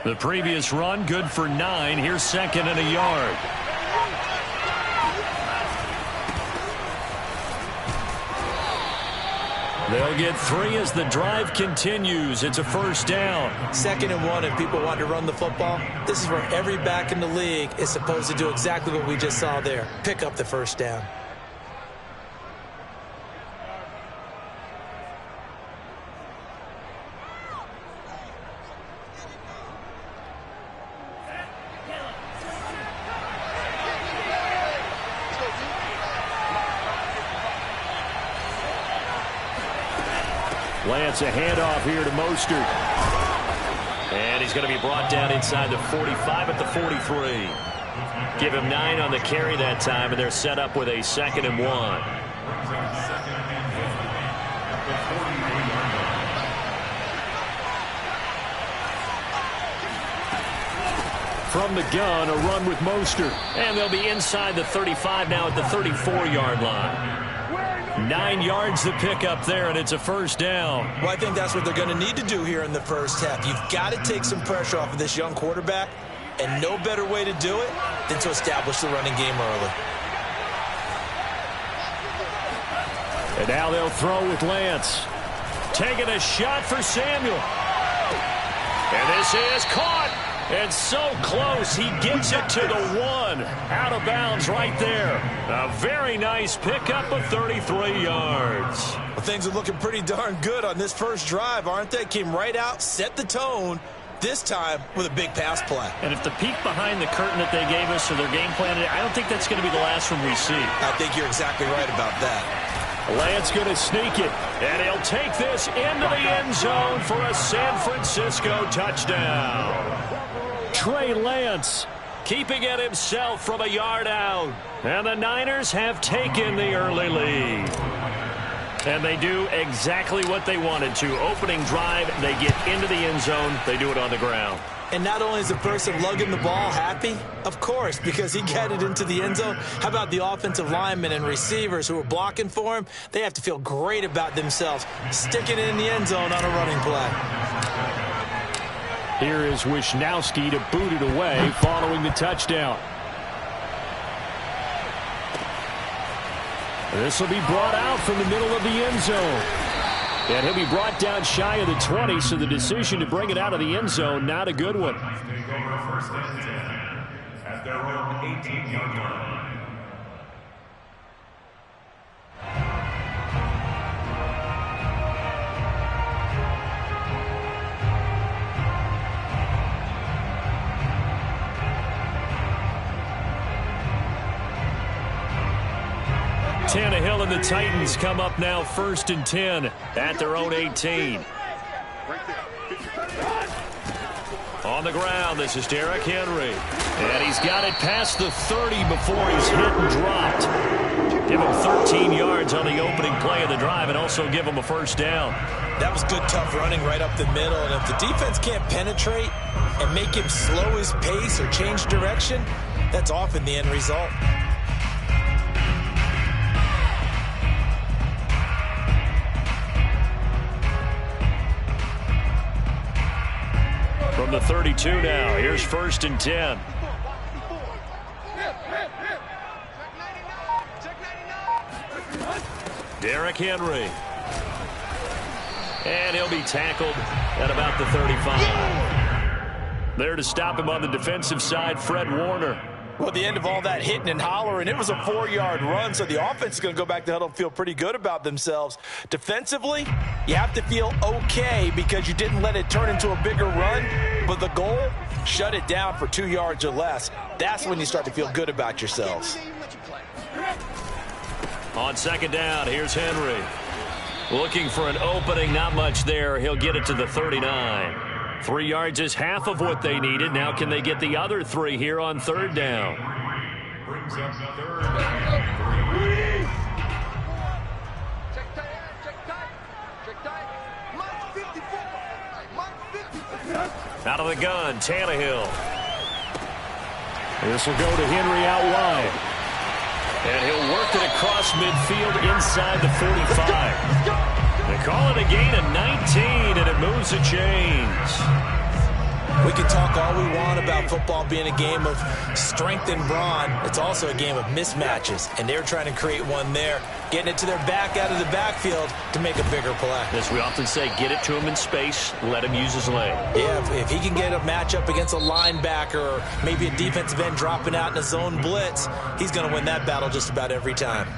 The previous run, good for 9. Here's second and a yard. They'll get 3 as the drive continues. It's a first down. 2nd and 1 if people want to run the football. This is where every back in the league is supposed to do exactly what we just saw there. Pick up the first down. Lance, a handoff here to Mostert. And he's going to be brought down inside the 45 at the 43. Give him 9 on the carry that time, and they're set up with a 2nd and 1. From the gun, a run with Mostert. And they'll be inside the 35 now at the 34-yard line. 9 yards to pick up there, and it's a first down. Well, I think that's what they're going to need to do here in the first half. You've got to take some pressure off of this young quarterback, and no better way to do it than to establish the running game early. And now they'll throw with Lance. Taking a shot for Samuel. And this is caught. And so close, he gets it to the 1. Out of bounds right there. A very nice pickup of 33 yards. Well, things are looking pretty darn good on this first drive, aren't they? Came right out, set the tone, this time with a big pass play. And if the peek behind the curtain that they gave us or their game plan, I don't think that's going to be the last one we see. I think you're exactly right about that. Lance going to sneak it, and he'll take this into the end zone for a San Francisco touchdown. Trey Lance keeping it himself from a yard out. And the Niners have taken the early lead. And they do exactly what they wanted to. Opening drive, they get into the end zone. They do it on the ground. And not only is the person lugging the ball happy, of course, because he got it into the end zone. How about the offensive linemen and receivers who are blocking for him? They have to feel great about themselves, sticking it in the end zone on a running play. Here is Wishnowski to boot it away following the touchdown. This will be brought out from the middle of the end zone. And he'll be brought down shy of the 20, so the decision to bring it out of the end zone, not a good one. At their own 18-yard line. Tannehill and the Titans come up now 1st and 10 at their own 18. On the ground, this is Derrick Henry. And he's got it past the 30 before he's hit and dropped. Give him 13 yards on the opening play of the drive and also give him a first down. That was good, tough running right up the middle. And if the defense can't penetrate and make him slow his pace or change direction, that's often the end result. From the 32 now, here's 1st and 10. Derrick Henry. And he'll be tackled at about the 35. There to stop him on the defensive side, Fred Warner. Well, at the end of all that hitting and hollering, it was a 4-yard run, so the offense is going to go back to huddle and feel pretty good about themselves. Defensively, you have to feel okay because you didn't let it turn into a bigger run, but the goal, shut it down for 2 yards or less. That's when you start to feel good about yourselves. On 2nd down, here's Henry. Looking for an opening, not much there. He'll get it to the 39. 3 yards is half of what they needed. Now can they get the other 3 here on 3rd down? Brings up 3rd and 3. Out of the gun, Tannehill. This will go to Henry out wide. And he'll work it across midfield inside the 45. They call it a gain of 19, and it moves the chains. We can talk all we want about football being a game of strength and brawn. It's also a game of mismatches, and they're trying to create one there, getting it to their back out of the backfield to make a bigger play. As we often say, get it to him in space, let him use his leg. Yeah, if he can get a matchup against a linebacker or maybe a defensive end dropping out in a zone blitz, he's going to win that battle just about every time.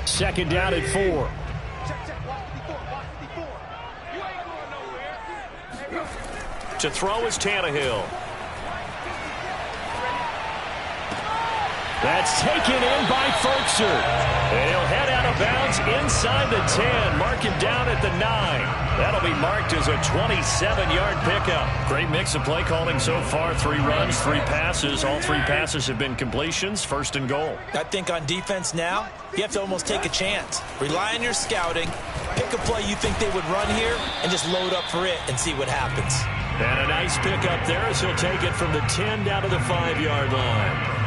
Second down at 4. To throw is Tannehill. That's taken in by Ferkser. And he'll head out of bounds inside the 10. Mark him down at the 9. That'll be marked as a 27-yard pickup. Great mix of play calling so far. 3 runs, 3 passes. All 3 passes have been completions. First and goal. I think on defense now, you have to almost take a chance. Rely on your scouting. Pick a play you think they would run here and just load up for it and see what happens. And a nice pickup there as he'll take it from the 10 down to the 5-yard line.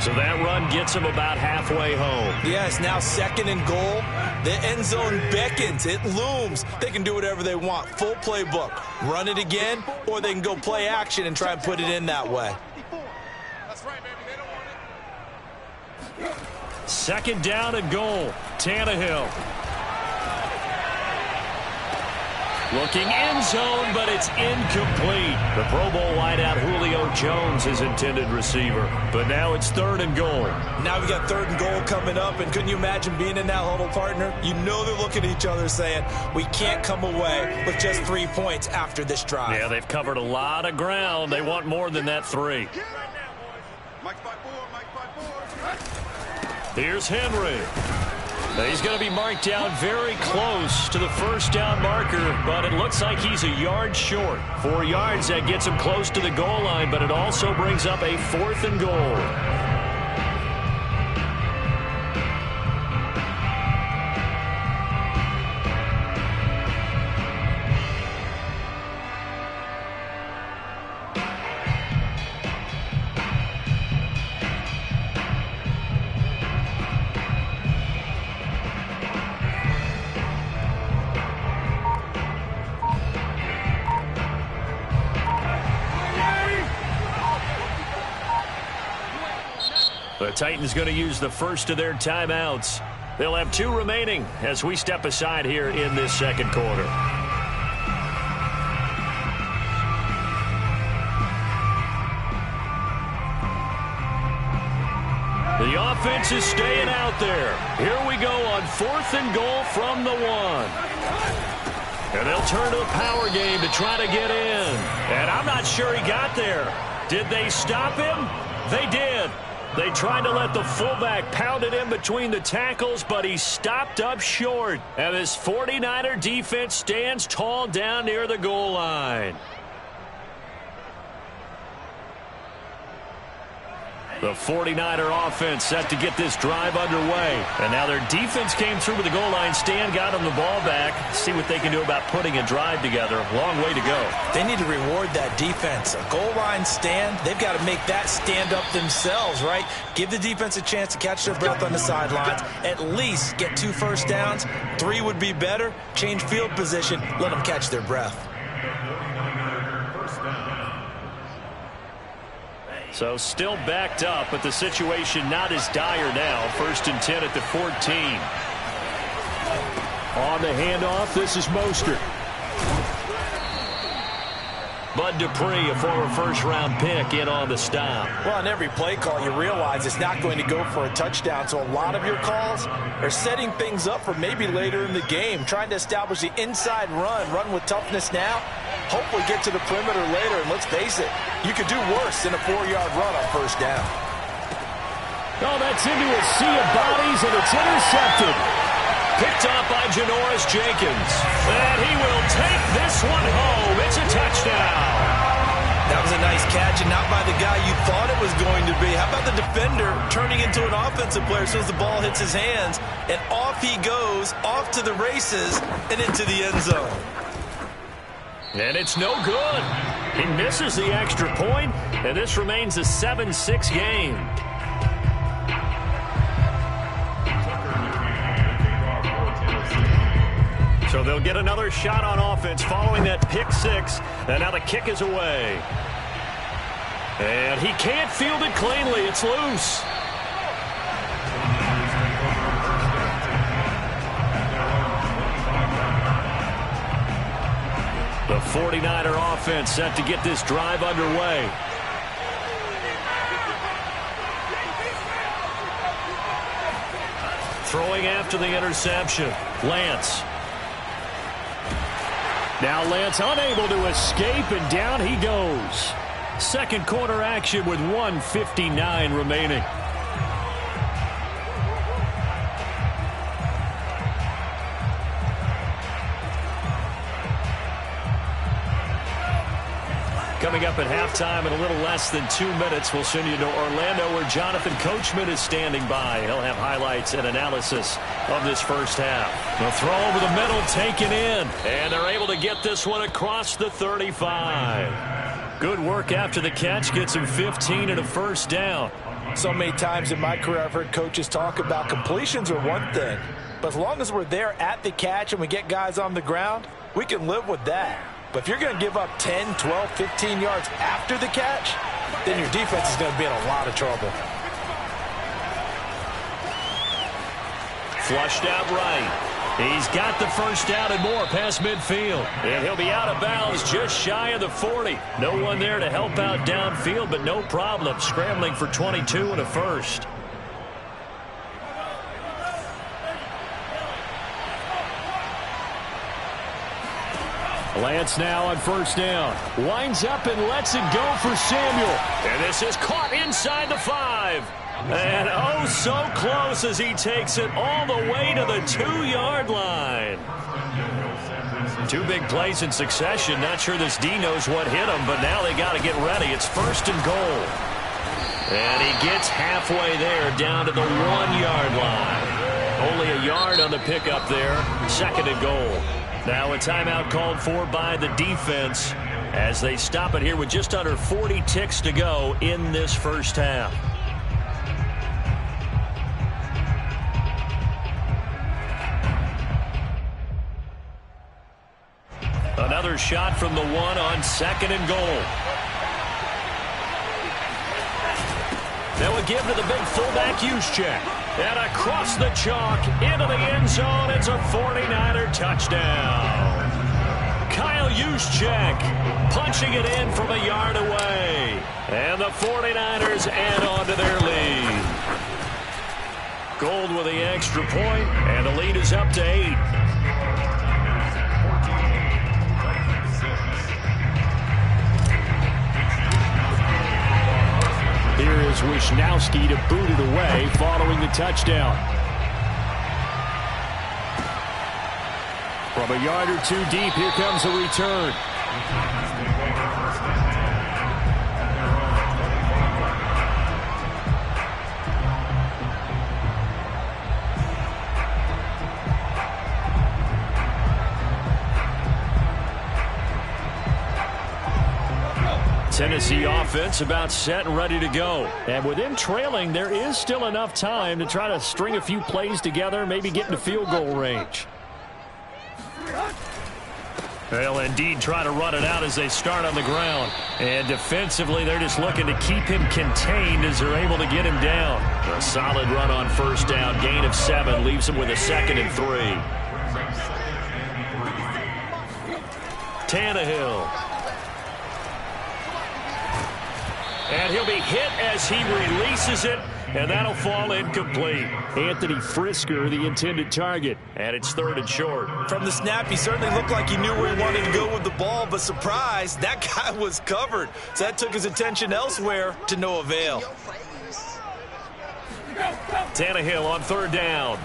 So that run gets him about halfway home. Yeah, it's now second and goal. The end zone beckons. It looms. They can do whatever they want. Full playbook. Run it again, or they can go play action and try and put it in that way. That's right, baby. They don't want it. Second down and goal. Tannehill. Looking end zone, but it's incomplete. The Pro Bowl wideout Julio Jones, his intended receiver. But now it's third and goal. Now we got third and goal coming up, and couldn't you imagine being in that huddle, partner? You know they're looking at each other saying, we can't come away with just 3 points after this drive. Yeah, they've covered a lot of ground. They want more than that 3. Here's Henry. He's going to be marked down very close to the first down marker, but it looks like he's a yard short. 4 yards, that gets him close to the goal line, but it also brings up a 4th and goal. The Titans going to use the first of their timeouts. They'll have 2 remaining as we step aside here in this second quarter. The offense is staying out there. Here we go on 4th and goal from the 1. And they'll turn to the power game to try to get in. And I'm not sure he got there. Did they stop him? They did. They tried to let the fullback pound it in between the tackles, but he stopped up short. And this 49er defense stands tall down near the goal line. The 49er offense set to get this drive underway. And now their defense came through with the goal line stand, got them the ball back. See what they can do about putting a drive together. Long way to go. They need to reward that defense. A goal line stand, they've got to make that stand up themselves, right? Give the defense a chance to catch their breath on the sidelines. At least get 2 first downs. 3 would be better. Change field position. Let them catch their breath. So still backed up, but the situation not as dire now. 1st and 10 at the 14. On the handoff, this is Mostert. Bud Dupree, a former first-round pick, in on the stop. Well, on every play call, you realize it's not going to go for a touchdown, so a lot of your calls are setting things up for maybe later in the game, trying to establish the inside run with toughness now, hopefully get to the perimeter later, and let's face it, you could do worse than a 4-yard run on first down. Oh, that's into a sea of bodies, and it's intercepted. Picked off by Janoris Jenkins. And he will take this one home. It's a touchdown. That was a nice catch, and not by the guy you thought it was going to be. How about the defender turning into an offensive player as soon as the ball hits his hands, and off he goes, off to the races, and into the end zone. And it's no good. He misses the extra point, and this remains a 7-6 game. So they'll get another shot on offense following that pick six, and now the kick is away. And he can't field it cleanly. It's loose. The 49er offense set to get this drive underway. Throwing after the interception. Lance. Now Lance unable to escape, and down he goes. Second quarter action with 1:59 remaining. Coming up at halftime in a little less than 2 minutes, we'll send you to Orlando where Jonathan Coachman is standing by. He'll have highlights and analysis of this first half. The throw over the middle taken in, and they're able to get this one across the 35. Good work after the catch, gets him 15 and a first down. So many times in my career I've heard coaches talk about completions are one thing, but as long as we're there at the catch and we get guys on the ground, we can live with that. But if you're going to give up 10, 12, 15 yards after the catch, then your defense is going to be in a lot of trouble. Flushed out right. He's got the first down and more past midfield. And he'll be out of bounds just shy of the 40. No one there to help out downfield, but no problem. Scrambling for 22 and a first. Lance now on first down. Winds up and lets it go for Samuel. And this is caught inside the 5. And oh, so close as he takes it all the way to the 2-yard line. Two big plays in succession. Not sure this D knows what hit him, but now they got to get ready. It's first and goal. And he gets halfway there down to the 1-yard line. Only a yard on the pickup there. Second and goal. Now a timeout called for by the defense as they stop it here with just under 40 ticks to go in this first half. Another shot from the 1 on second and goal. Now a give to the big fullback Juszczyk. And across the chalk into the end zone. It's a 49er touchdown. Kyle Juszczyk punching it in from a yard away. And the 49ers add on to their lead. Gold with the extra point, and the lead is up to 8. Here is Wisnowski to boot it away following the touchdown. From a yard or two deep, here comes a return. Tennessee offense about set and ready to go. And with them trailing, there is still enough time to try to string a few plays together, maybe get into field goal range. They'll indeed try to run it out as they start on the ground. And defensively, they're just looking to keep him contained as they're able to get him down. A solid run on first down. Gain of 7 leaves him with a 2nd and 3. Tannehill. And he'll be hit as he releases it, and that'll fall incomplete. Anthony Frisker, the intended target, and it's 3rd and short. From the snap, he certainly looked like he knew where he wanted to go with the ball, but surprise, that guy was covered. So that took his attention elsewhere to no avail. Tannehill on 3rd down.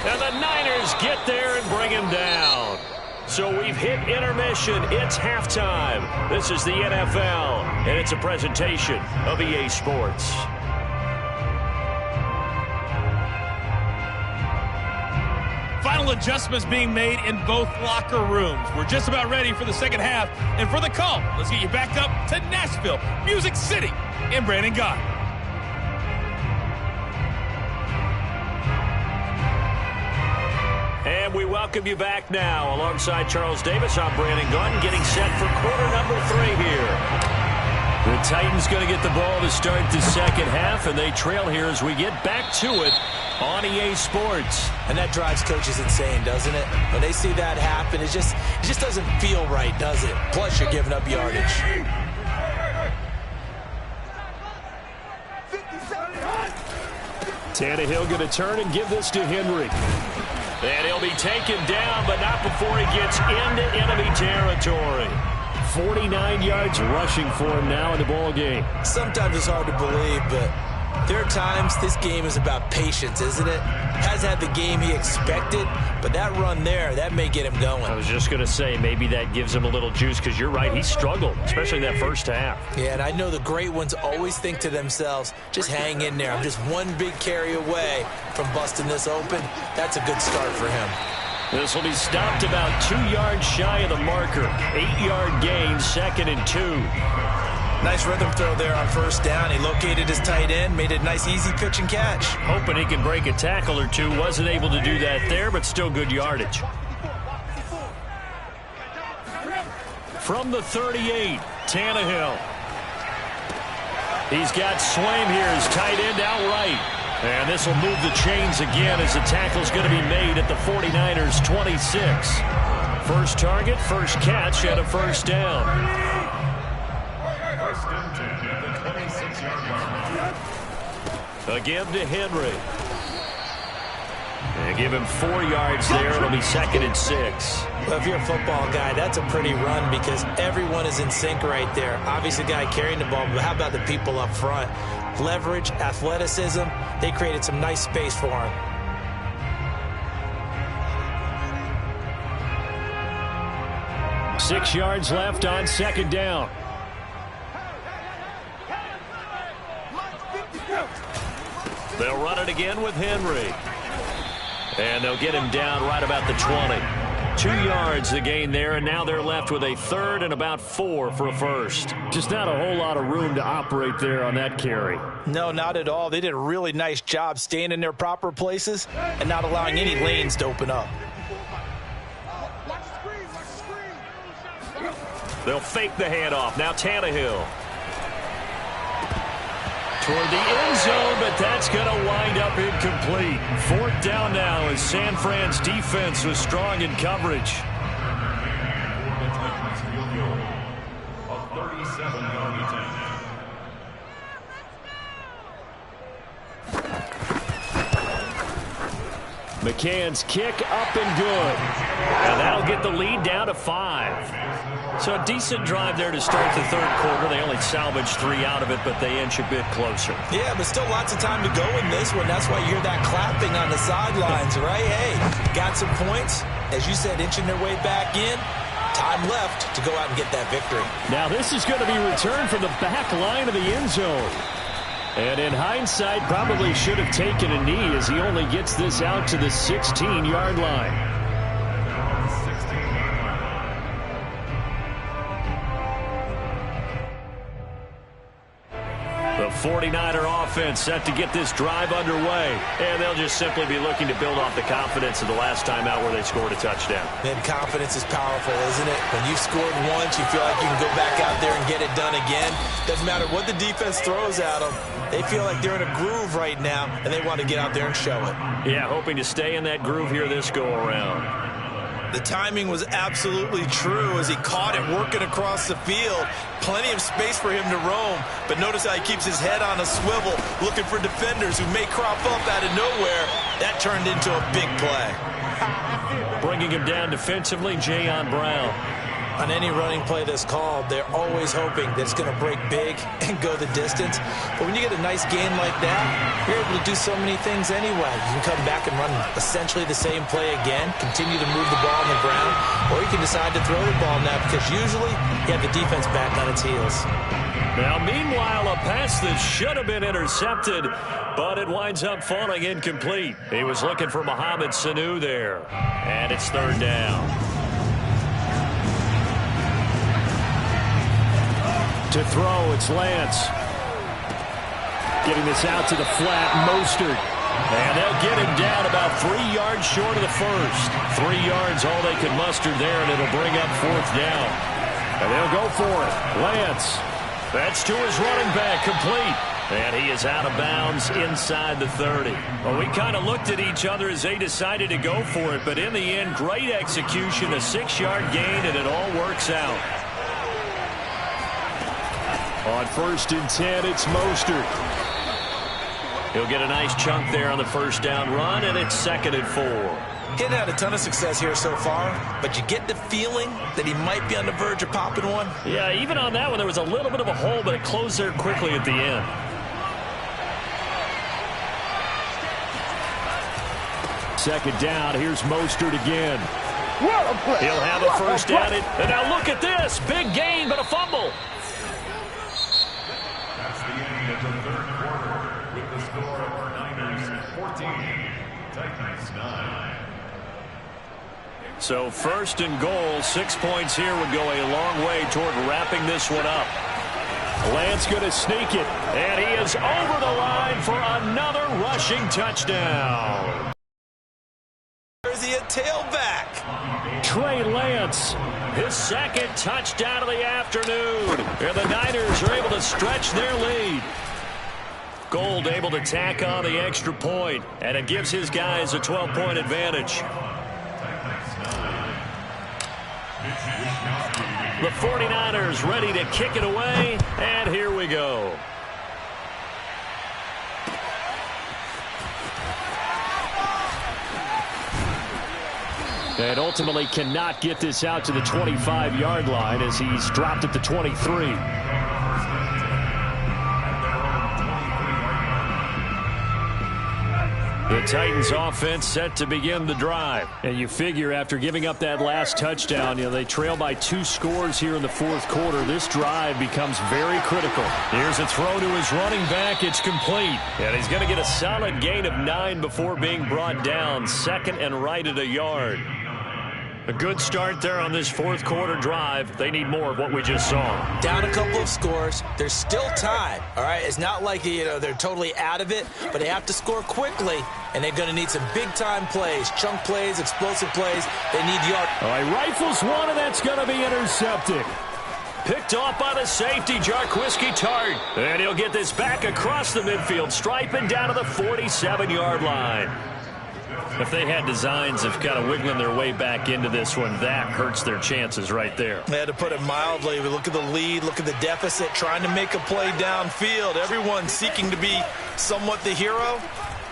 And the Niners get there and bring him down. So we've hit intermission. It's halftime. This is the NFL, and it's a presentation of EA Sports. Final Real adjustments being made in both locker rooms. We're just about ready for the second half. And for the call, let's get you back up to Nashville, Music City, and Brandon Gott. And we welcome you back now. Alongside Charles Davis, I'm Brandon Gott, getting set for quarter number 3 here. The Titans going to get the ball to start the second half, and they trail here as we get back to it on EA Sports. And that drives coaches insane, doesn't it? When they see that happen, it just doesn't feel right, does it? Plus, you're giving up yardage. Tannehill going to turn and give this to Henry. And he'll be taken down, but not before he gets into enemy territory. 49 yards rushing for him now in the ball game. Sometimes it's hard to believe, but there are times this game is about patience, isn't it? Has had the game he expected, but that run there, that may get him going. I was just going to say, maybe that gives him a little juice, because you're right, he struggled, especially that first half. Yeah, and I know the great ones always think to themselves, just hang in there. I'm just one big carry away from busting this open. That's a good start for him. This will be stopped about 2 yards shy of the marker. 8-yard gain, 2nd and 2. Nice rhythm throw there on first down. He located his tight end, made a nice easy pitch and catch. Hoping he can break a tackle or two. Wasn't able to do that there, but still good yardage. From the 38, Tannehill. He's got Swaim here, his tight end outright. And this will move the chains again as the tackle's going to be made at the 49ers' 26. First target, first catch, and a first down. Again to Henry. And give him 4 yards there. It'll be 2nd and 6. Well, if you're a football guy, that's a pretty run because everyone is in sync right there. Obviously, the guy carrying the ball, but how about the people up front? Leverage, athleticism, they created some nice space for him. Six yards left on second down. They'll run it again with Henry. And they'll get him down right about the 20. 2 yards the gain there, and now they're left with a 3rd and about 4 for a first. Just not a whole lot of room to operate there on that carry. No, not at all. They did a really nice job staying in their proper places and not allowing any lanes to open up. They'll fake the handoff. Now Tannehill. Toward the end zone, but that's going to wind up incomplete. 4th down now as San Fran's defense was strong in coverage. McCann's kick up and good. And that'll get the lead down to 5. So a decent drive there to start the third quarter. They only salvaged 3 out of it, but they inch a bit closer. Yeah, but still lots of time to go in this one. That's why you hear that clapping on the sidelines, right? Hey, got some points. As you said, inching their way back in. Time left to go out and get that victory. Now this is going to be returned from the back line of the end zone. And in hindsight, probably should have taken a knee as he only gets this out to the 16-yard line. The 49er offense set to get this drive underway. And they'll just simply be looking to build off the confidence of the last time out where they scored a touchdown. And confidence is powerful, isn't it? When you've scored once, you feel like you can go back out there and get it done again. Doesn't matter what the defense throws at them. They feel like they're in a groove right now, and they want to get out there and show it. Yeah, hoping to stay in that groove here this go-around. The timing was absolutely true as he caught it working across the field. Plenty of space for him to roam, but notice how he keeps his head on a swivel, looking for defenders who may crop up out of nowhere. That turned into a big play. Bringing him down defensively, Jayon Brown. On any running play that's called, they're always hoping that it's going to break big and go the distance. But when you get a nice gain like that, you're able to do so many things anyway. You can come back and run essentially the same play again, continue to move the ball on the ground, or you can decide to throw the ball now because usually you have the defense back on its heels. Now, meanwhile, a pass that should have been intercepted, but it winds up falling incomplete. He was looking for Mohamed Sanu there, and it's third down. To throw, it's Lance. Getting this out to the flat, Mostert. And they'll get him down about 3 yards short of the first. 3 yards, all they could muster there, and it'll bring up fourth down. And they'll go for it. Lance. That's to his running back, complete. And he is out of bounds inside the 30. Well, we kind of looked at each other as they decided to go for it, but in the end, great execution, a 6-yard gain, and it all works out. On 1st and 10, it's Mostert. He'll get a nice chunk there on the first down run, and it's 2nd and 4. He hadn't had a ton of success here so far, but you get the feeling that he might be on the verge of popping one. Yeah, even on that one, there was a little bit of a hole, but it closed there quickly at the end. Second down, here's Mostert again. He'll have a first down. And now look at this. Big gain, but a fumble. That's the end of the third quarter with the score of Niners 14, Titans 9. So 1st and goal, 6 points here would go a long way toward wrapping this one up. Lance going to sneak it, and he is over the line for another rushing touchdown. There's he a tailback. Trey Lance, his 2nd touchdown of the afternoon. And the Niners are able to stretch their lead. Gold able to tack on the extra point, and it gives his guys a 12-point advantage. The 49ers ready to kick it away, and here we go. And ultimately cannot get this out to the 25-yard line as he's dropped at the 23. The Titans offense set to begin the drive. And you figure after giving up that last touchdown, they trail by 2 scores here in the fourth quarter. This drive becomes very critical. Here's a throw to his running back. It's complete. And he's going to get a solid gain of 9 before being brought down. 2nd and right at a yard. A good start there on this fourth quarter drive. They need more of what we just saw. Down a couple of scores. There's still time, all right? It's not like, they're totally out of it, but they have to score quickly, and they're going to need some big-time plays, chunk plays, explosive plays. They need yards. All right, rifles one, and that's going to be intercepted. Picked off by the safety, Jarquiski Tart. And he'll get this back across the midfield, striping down to the 47-yard line. If they had designs of kind of wiggling their way back into this one, that hurts their chances right there. They had to put it mildly. We look at the lead, look at the deficit, trying to make a play downfield. Everyone seeking to be somewhat the hero.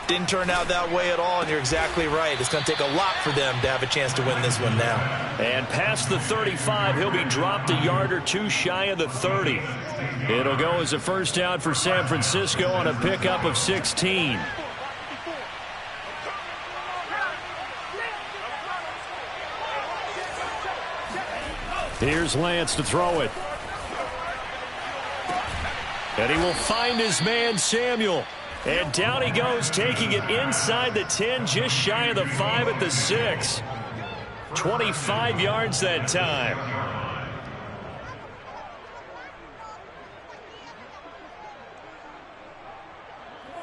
Didn't turn out that way at all, and you're exactly right. It's going to take a lot for them to have a chance to win this one now. And past the 35, he'll be dropped a yard or 2 shy of the 30. It'll go as a first down for San Francisco on a pickup of 16. Here's Lance to throw it. And he will find his man, Samuel. And down he goes, taking it inside the 10, just shy of the 5 at the 6. 25 yards that time.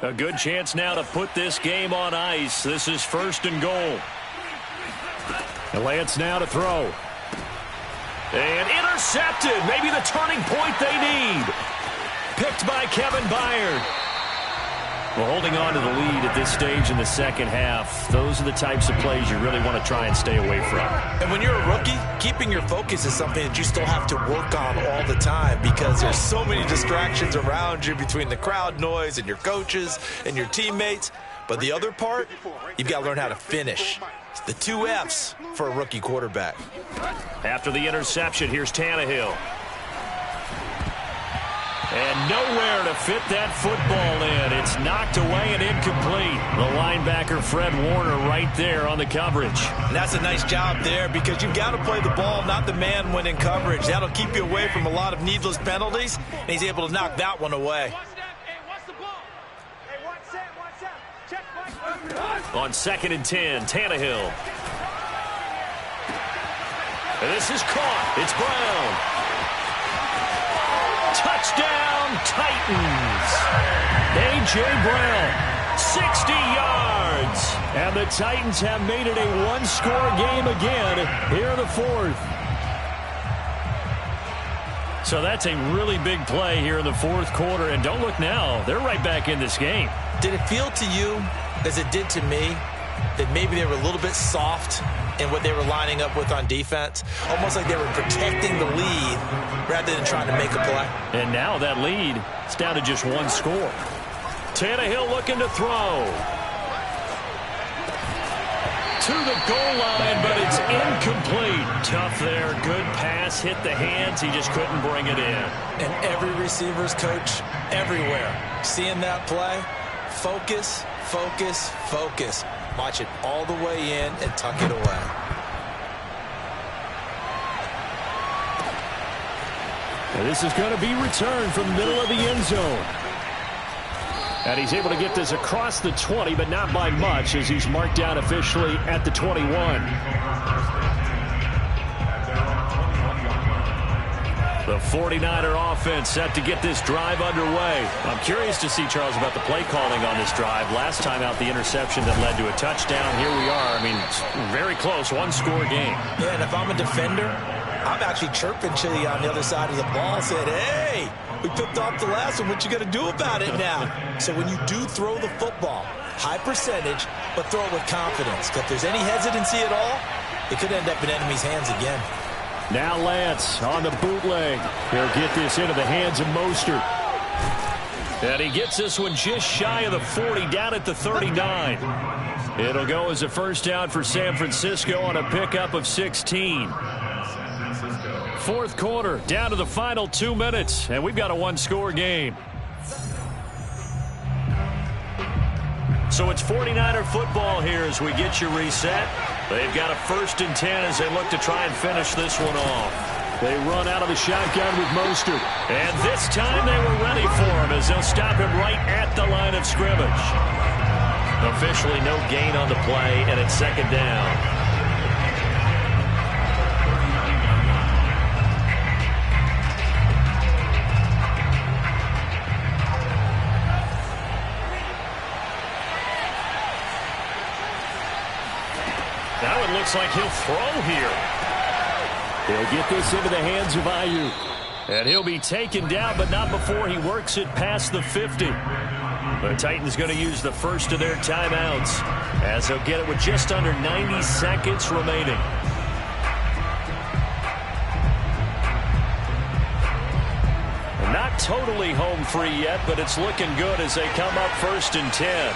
A good chance now to put this game on ice. This is 1st and goal. And Lance now to throw. And intercepted. Maybe the turning point they need. Picked by Kevin Byard. Well, holding on to the lead at this stage in the second half, those are the types of plays you really want to try and stay away from. And when you're a rookie, keeping your focus is something that you still have to work on all the time because there's so many distractions around you between the crowd noise and your coaches and your teammates. But the other part, you've got to learn how to finish. It's the 2 F's for a rookie quarterback. After the interception, here's Tannehill. And nowhere to fit that football in. It's knocked away and incomplete. The linebacker, Fred Warner, right there on the coverage. And that's a nice job there because you've got to play the ball, not the man when in coverage. That'll keep you away from a lot of needless penalties, and he's able to knock that one away. On 2nd and 10, Tannehill. And this is caught. It's Brown. Touchdown, Titans. A.J. Brown, 60 yards. And the Titans have made it a one-score game again here in the 4th. So that's a really big play here in the 4th quarter. And don't look now. They're right back in this game. Did it feel to you, as it did to me, that maybe they were a little bit soft in what they were lining up with on defense? Almost like they were protecting the lead rather than trying to make a play. And now that lead is down to just one score. Tannehill looking to throw. To the goal line, but it's incomplete. Tough there. Good pass. Hit the hands. He just couldn't bring it in. And every receiver's coach everywhere, seeing that play, focus, focus, focus. Watch it all the way in and tuck it away. And this is going to be returned from the middle of the end zone. And he's able to get this across the 20, but not by much, as he's marked down officially at the 21. The 49er offense set to get this drive underway. I'm curious to see, Charles, about the play calling on this drive. Last time out, the interception that led to a touchdown. Here we are. I mean, it's very close, one-score game. Yeah, and if I'm a defender, I'm actually chirping to you on the other side of the ball, saying, hey, we picked off the last one. What you going to do about it now? So when you do throw the football, high percentage, but throw it with confidence. Because if there's any hesitancy at all, it could end up in enemy's hands again. Now Lance on the bootleg. He'll get this into the hands of Mostert. And he gets this one just shy of the 40, down at the 39. It'll go as a first down for San Francisco on a pickup of 16. 4th quarter, down to the final 2 minutes, and we've got a one-score game. So it's 49er football here as we get you reset. They've got a 1st and 10 as they look to try and finish this one off. They run out of the shotgun with Mostert. And this time they were ready for him as they'll stop him right at the line of scrimmage. Officially no gain on the play, and it's 2nd down. Now it looks like he'll throw here. He'll get this into the hands of Ayuk. And he'll be taken down, but not before he works it past the 50. The Titans going to use the first of their timeouts, as they'll get it with just under 90 seconds remaining. Not totally home free yet, but it's looking good as they come up 1st and 10.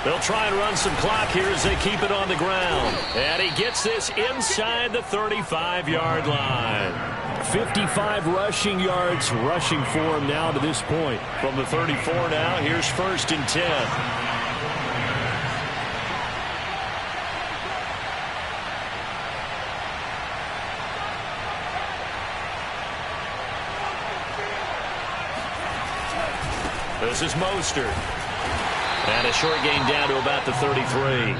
They'll try and run some clock here as they keep it on the ground. And he gets this inside the 35-yard line. 55 rushing yards rushing for him now to this point. From the 34 now, here's 1st and 10. This is Mostert. And a short gain down to about the 33.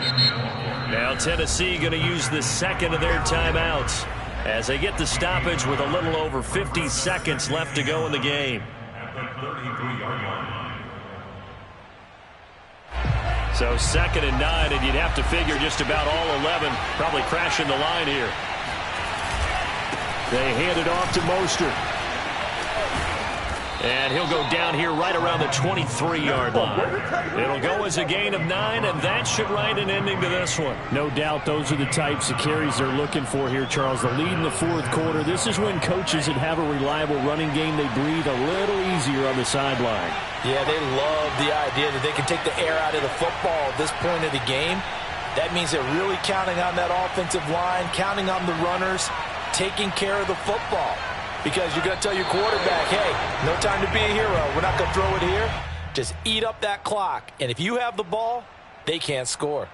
Now Tennessee going to use the 2nd of their timeouts as they get the stoppage with a little over 50 seconds left to go in the game. So 2nd and 9, and you'd have to figure just about all 11 probably crashing the line here. They hand it off to Mostert. And he'll go down here right around the 23-yard line. It'll go as a gain of 9, and that should write an ending to this one. No doubt those are the types of carries they're looking for here, Charles. The lead in the 4th quarter. This is when coaches that have a reliable running game, they breathe a little easier on the sideline. Yeah, they love the idea that they can take the air out of the football at this point of the game. That means they're really counting on that offensive line, counting on the runners, taking care of the football. because you're going to tell your quarterback, hey, no time to be a hero. We're not going to throw it here. Just eat up that clock. And if you have the ball, they can't score.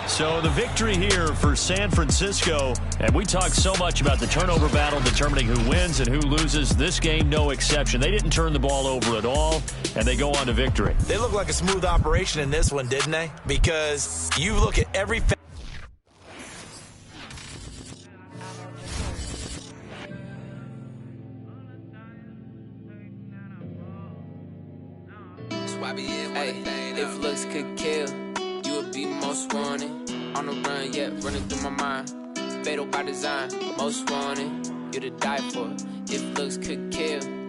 So the victory here for San Francisco. And we talked so much about the turnover battle determining who wins and who loses. This game, no exception. They didn't turn the ball over at all, and they go on to victory. They look like a smooth operation in this one, didn't they? Because you look at every... Hey, if looks could kill, you would be most wanted. On the run, yeah, running through my mind. Fatal by design, most wanted. You to die for. If looks could kill.